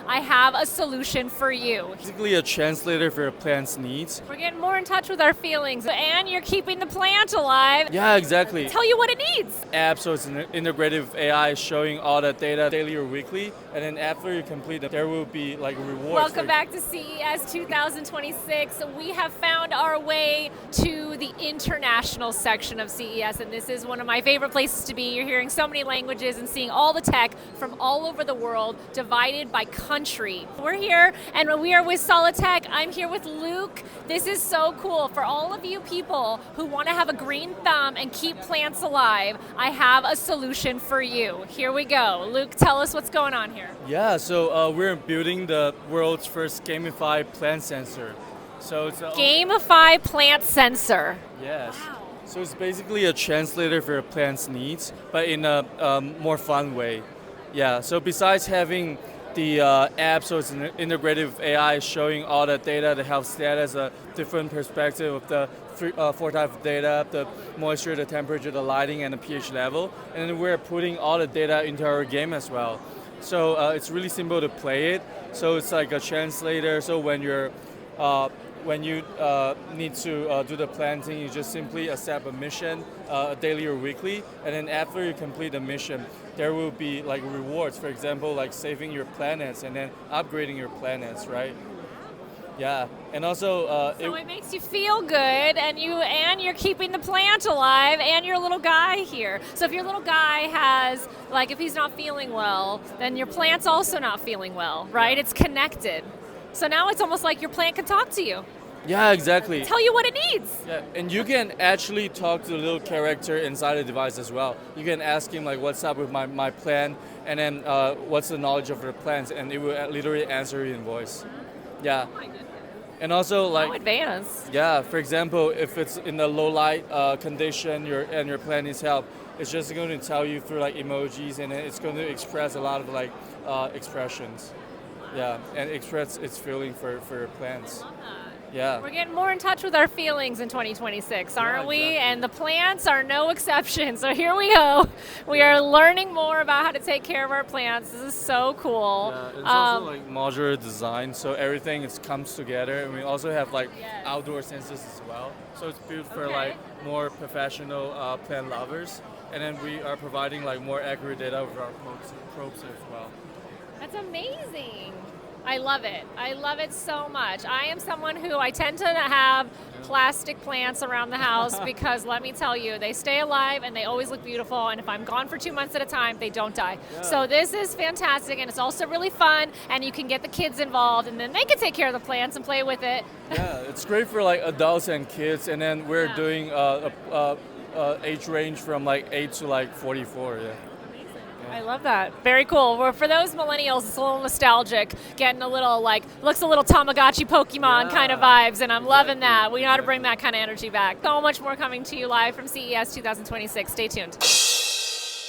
I have a solution for you. Basically a translator for a plant's needs. We're getting more in touch with our feelings, and you're keeping the plant alive. Yeah, exactly. Tell you what it needs. App, so it's an integrative AI showing all the data daily or weekly, and then after you complete it, there will be like rewards. Welcome back to CES 2026. We have found our way to the international section of CES, and this is one of my favorite places to be. You're hearing so many languages and seeing all the tech from all over the world, divided by country. We're here, and we are with Solitech. I'm here with Luke. This is so cool. For all of you people who want to have a green thumb and keep plants alive, I have a solution for you. Here we go. Luke, tell us what's going on here. Yeah, so we're building the world's first gamified plant sensor. So it's a Gamify plant sensor. Yes. Wow. So it's basically a translator for a plant's needs, but in a more fun way. Yeah. So besides having the app, so it's an integrative AI showing all the data, the health status, a different perspective of the four types of data, the moisture, the temperature, the lighting, and the pH level. And then we're putting all the data into our game as well. So it's really simple to play it. So it's like a translator. So when you need to do the planting, you just simply accept a mission, daily or weekly, and then after you complete the mission, there will be like rewards. For example, like saving your planets and then upgrading your planets, right? Yeah, and also So it makes you feel good, and you're keeping the plant alive, and your little guy here. So if your little guy has, like, if he's not feeling well, then your plant's also not feeling well, right? It's connected. So now it's almost like your plant can talk to you. Yeah, exactly. Tell you what it needs. Yeah, and you can actually talk to the little character inside the device as well. You can ask him like, what's up with my plant, and then what's the knowledge of the plants, and it will literally answer you in voice. Yeah. Oh my goodness. And also like How advanced. yeah, for example, if it's in the low light condition and your plant needs help, it's just going to tell you through like emojis, and it's going to express a lot of like expressions. Yeah, and express its feeling for plants. I love that. Yeah. We're getting more in touch with our feelings in 2026, aren't Yeah, we? exactly. And the plants are no exception. So here we go. We are learning more about how to take care of our plants. This is so cool. Yeah, it's also like modular design, so everything comes together, and we also have like Yes. outdoor sensors as well. So it's built for Okay. like more professional plant lovers, and then we are providing like more accurate data with our probes as well. That's amazing. I love it. I love it so much. I am someone who I tend to have plastic plants around the house because let me tell you, they stay alive and they always look beautiful. And if I'm gone for 2 months at a time, they don't die. Yeah. So this is fantastic, and it's also really fun, and you can get the kids involved, and then they can take care of the plants and play with it. Yeah, it's great for like adults and kids, and then we're Yeah. doing age range from like 8 to like 44. Yeah. I love that. Very cool. Well, for those millennials, it's a little nostalgic, getting a little like, looks a little Tamagotchi Pokemon Yeah, kind of vibes, and I'm loving that. We got to bring that kind of energy back. So much more coming to you live from CES 2026. Stay tuned.